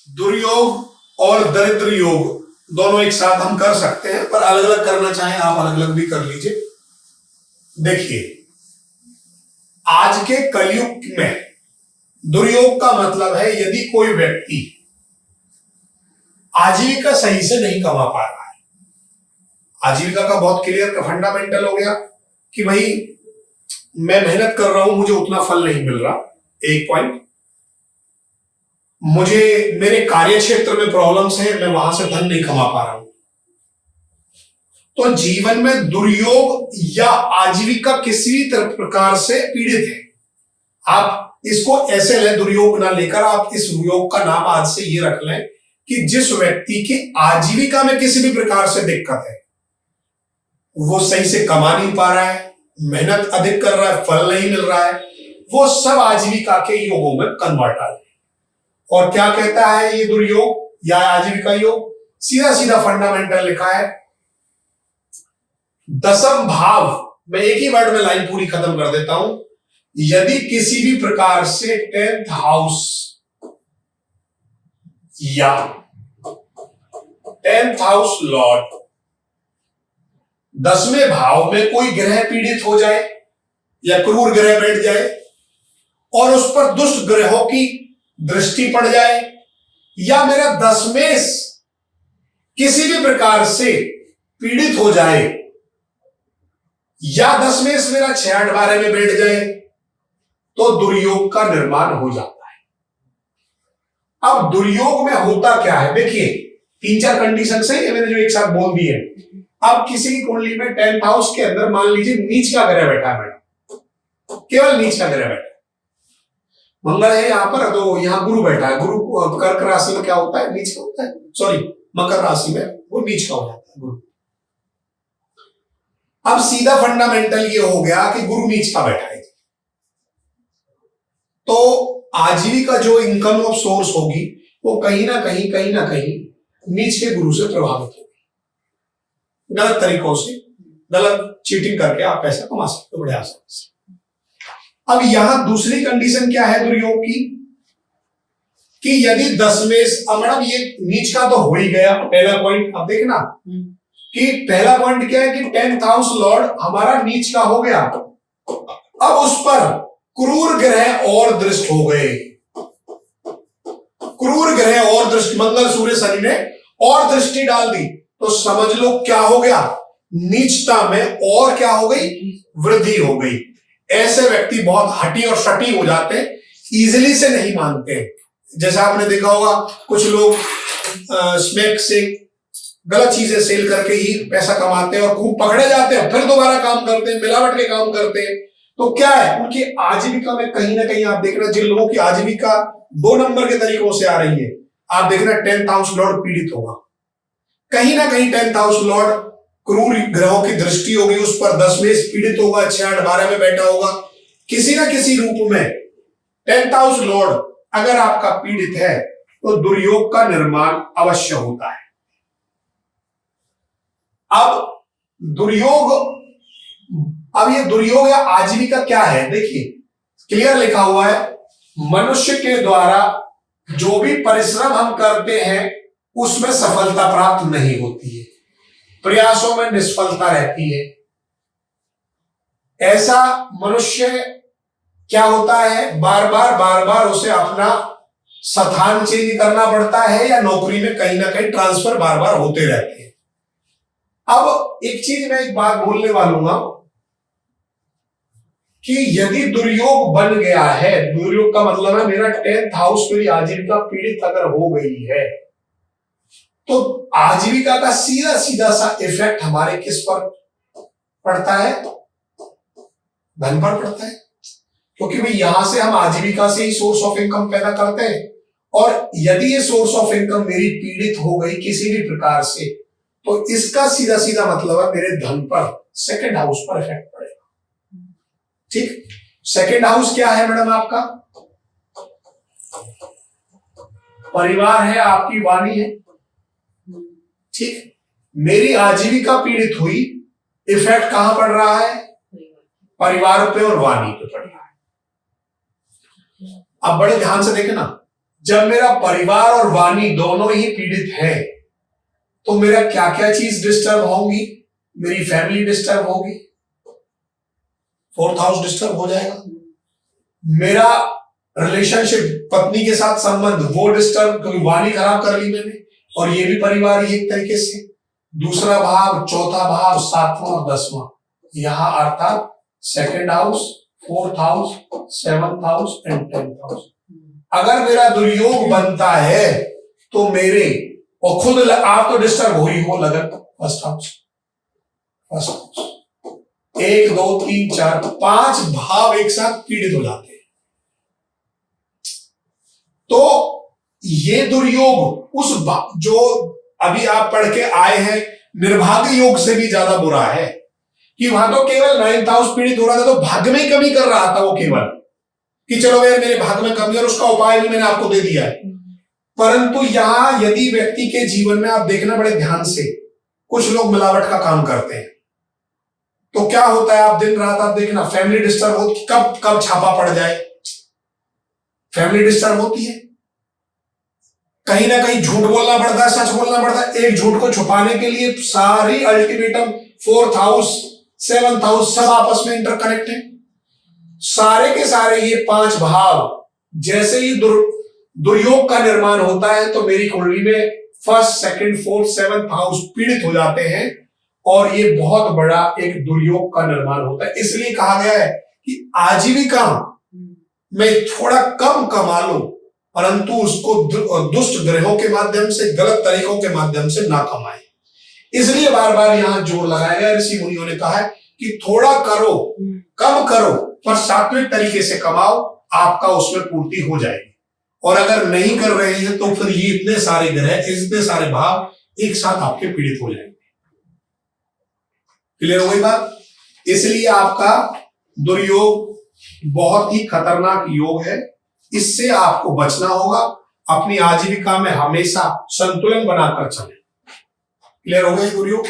दुर्योग और दरिद्र योग दोनों एक साथ हम कर सकते हैं, पर अलग अलग करना चाहें आप अलग अलग भी कर लीजिए। देखिए, आज के कलयुग में दुर्योग का मतलब है यदि कोई व्यक्ति आजीविका सही से नहीं कमा पा रहा है। आजीविका का बहुत क्लियर का फंडामेंटल हो गया कि भाई मैं मेहनत कर रहा हूं, मुझे उतना फल नहीं मिल रहा, एक पॉइंट। मुझे मेरे कार्य क्षेत्र में प्रॉब्लम्स है, मैं वहां से धन नहीं कमा पा रहा हूं। तो जीवन में दुर्योग या आजीविका किसी भी प्रकार से पीड़ित है। आप इसको ऐसे लें, दुर्योग ना लेकर आप इस योग का नाम आज से ये रख लें कि जिस व्यक्ति की आजीविका में किसी भी प्रकार से दिक्कत है, वो सही से कमा नहीं पा रहा है, मेहनत अधिक कर रहा है, फल नहीं मिल रहा है, वो सब आजीविका के योगों में कन्वर्ट आ जाए। और क्या कहता है ये दुर्योग या आजीविका योग? सीधा सीधा फंडामेंटल लिखा है, दसम भाव। मैं एक ही वर्ड में लाइन पूरी खत्म कर देता हूं। यदि किसी भी प्रकार से 10th हाउस या 10th हाउस लॉर्ड 10वें भाव में कोई ग्रह पीड़ित हो जाए या क्रूर ग्रह बैठ जाए और उस पर दुष्ट ग्रहों की दृष्टि पड़ जाए, या मेरा दशमेश किसी भी प्रकार से पीड़ित हो जाए, या दशमेश मेरा 6-8-12 में बैठ जाए, तो दुर्योग का निर्माण हो जाता है। अब दुर्योग में होता क्या है? देखिए, 3-4 कंडीशन से ये मैंने जो एक साथ बोल दी है। अब किसी की कुंडली में 10th हाउस के अंदर मान लीजिए नीच का ग्रह बैठा है मैडम, केवल नीच का ग्रह बैठा है, मंगल है यहां पर, तो यहां गुरु बैठा है। गुरु कर्क राशि में क्या होता है? नीच का होता है, सॉरी मकर राशि में वो नीच का हो जाता है गुरु। अब सीधा फंडामेंटल ये हो गया कि गुरु नीच का बैठा है, तो आजीविका जो इनकम ऑफ सोर्स होगी वो कहीं ना कहीं नीच के गुरु से प्रभावित होगी। गलत तरीकों से, गलत चीटिंग करके आप पैसा कमा सकते हो बड़े आसानी से। अब यहां दूसरी कंडीशन क्या है दुर्योग की, कि यदि दशमेश, मैडम ये नीच का तो हो ही गया पहला पॉइंट। अब देखना कि पहला पॉइंट क्या है कि 10th हाउस लॉर्ड हमारा नीच का हो गया, अब उस पर क्रूर ग्रह और दृष्ट हो गए। क्रूर ग्रह और दृष्टि, मंगल सूर्य शनि ने और दृष्टि डाल दी, तो समझ लो क्या हो गया, नीचता में और क्या हो गई, वृद्धि हो गई। ऐसे व्यक्ति बहुत हटी और सटी हो जाते हैं, इजिली से नहीं मानते। जैसा आपने देखा होगा कुछ लोग स्मैक से गलत चीजें सेल करके ही पैसा कमाते हैं और खूब पकड़े जाते हैं, फिर दोबारा काम करते हैं, मिलावट के काम करते हैं। तो क्या है, उनकी आजीविका में कहीं ना कहीं आप देख रहे हैं, जिन लोगों की आजीविका 2 नंबर के तरीकों से आ रही है, आप देख रहे हैं 10th हाउस लॉर्ड पीड़ित होगा। कहीं ना कहीं 10th हाउस लॉर्ड क्रूर ग्रहों की दृष्टि होगी, उस पर दशमेश पीड़ित होगा, 6-8-12 में बैठा होगा, किसी ना किसी रूप में 10th हाउस लॉर्ड अगर आपका पीड़ित है तो दुर्योग का निर्माण अवश्य होता है। अब ये दुर्योग या आजीविका क्या है? देखिए, क्लियर लिखा हुआ है, मनुष्य के द्वारा जो भी परिश्रम हम करते हैं उसमें सफलता प्राप्त नहीं होती है, प्रयासों में निष्फलता रहती है। ऐसा मनुष्य क्या होता है, बार बार उसे अपना स्थान चेंज करना पड़ता है, या नौकरी में कहीं ना कहीं ट्रांसफर बार बार होते रहते हैं। अब एक चीज मैं एक बात बोलने वालूंगा कि यदि दुर्योग बन गया है, दुर्योग का मतलब है मेरा 10th हाउस मेरी आजीविका पीड़ित अगर हो गई है, तो आजीविका का सीधा सीधा सा इफेक्ट हमारे किस पर पड़ता है? धन पर पड़ता है, क्योंकि भाई यहां से हम आजीविका से ही सोर्स ऑफ इनकम पैदा करते हैं, और यदि ये सोर्स ऑफ इनकम मेरी पीड़ित हो गई किसी भी प्रकार से, तो इसका सीधा सीधा मतलब है मेरे धन पर, 2nd हाउस पर इफेक्ट पड़ेगा। ठीक, 2nd हाउस क्या है मैडम? आपका परिवार है, आपकी वाणी है। ठीक, मेरी आजीविका पीड़ित हुई, इफेक्ट कहां पड़ रहा है? परिवार पे और वाणी पे पड़ रहा है। अब बड़े ध्यान से देखना, जब मेरा परिवार और वाणी दोनों ही पीड़ित है तो मेरा क्या क्या चीज डिस्टर्ब होंगी? मेरी फैमिली डिस्टर्ब होगी, 4th हाउस डिस्टर्ब हो जाएगा। मेरा रिलेशनशिप, पत्नी के साथ संबंध, वो डिस्टर्ब, क्योंकि वाणी खराब कर ली मैंने, और ये भी परिवार ही एक तरीके से। दूसरा भाव, चौथा भाव, 7वां और 10वां, यहां अर्थात 2nd house, 4th house, 7th house and 10th house. अगर मेरा दुर्योग बनता है तो मेरे, और खुद आप तो डिस्टर्ब हो ही हो, लगन 1st हाउस, 1 2 3 4 5 भाव एक साथ पीड़ित हो जाते हैं। तो ये दुर्योग उस जो अभी आप पढ़ के आए हैं निर्भाग्य योग से भी ज्यादा बुरा है, कि वहां तो केवल 9th हाउस पीड़ित हो रहा था, तो भाग्य में कमी कर रहा था वो केवल, कि चलो यार मेरे भाग्य में कमी, और उसका उपाय भी मैंने आपको दे दिया है। परंतु यहां यदि व्यक्ति के जीवन में, आप देखना बड़े ध्यान से, कुछ लोग मिलावट का काम करते हैं, तो क्या होता है, आप दिन रात आप देखना, फैमिली डिस्टर्ब होती, कब कब छापा पड़ जाए, फैमिली डिस्टर्ब होती है, कहीं ना कहीं झूठ बोलना पड़ता है, सच बोलना पड़ता है। एक झूठ को छुपाने के लिए सारी ultimatum 4th house, 7th house सब आपस में इंटरकनेक्ट है। सारे के सारे ये 5 भाव जैसे ही दुर्योग का निर्माण होता है तो मेरी कुंडली में 1st, 2nd, 4th, 7th house पीड़ित हो जाते हैं, और ये बहुत बड़ा एक दुर्योग का निर्माण होता है। इसलिए कहा गया है कि आजीविका में थोड़ा कम कमा लो, परंतु उसको दुष्ट ग्रहों के माध्यम से, गलत तरीकों के माध्यम से ना कमाए। इसलिए बार बार यहां जोर लगाया गया, ऋषि मुनियों ने कहा है कि थोड़ा करो, कम करो, पर सात्विक तरीके से कमाओ, आपका उसमें पूर्ति हो जाएगी। और अगर नहीं कर रहे हैं तो फिर ये इतने सारे ग्रह, इतने सारे भाव एक साथ आपके पीड़ित हो जाएंगे। क्लियर हो गई बात? इसलिए आपका दुर्योग बहुत ही खतरनाक योग है, इससे आपको बचना होगा। अपनी आजीविका में हमेशा संतुलन बनाकर चलें। क्लियर हो गई दुर्योग?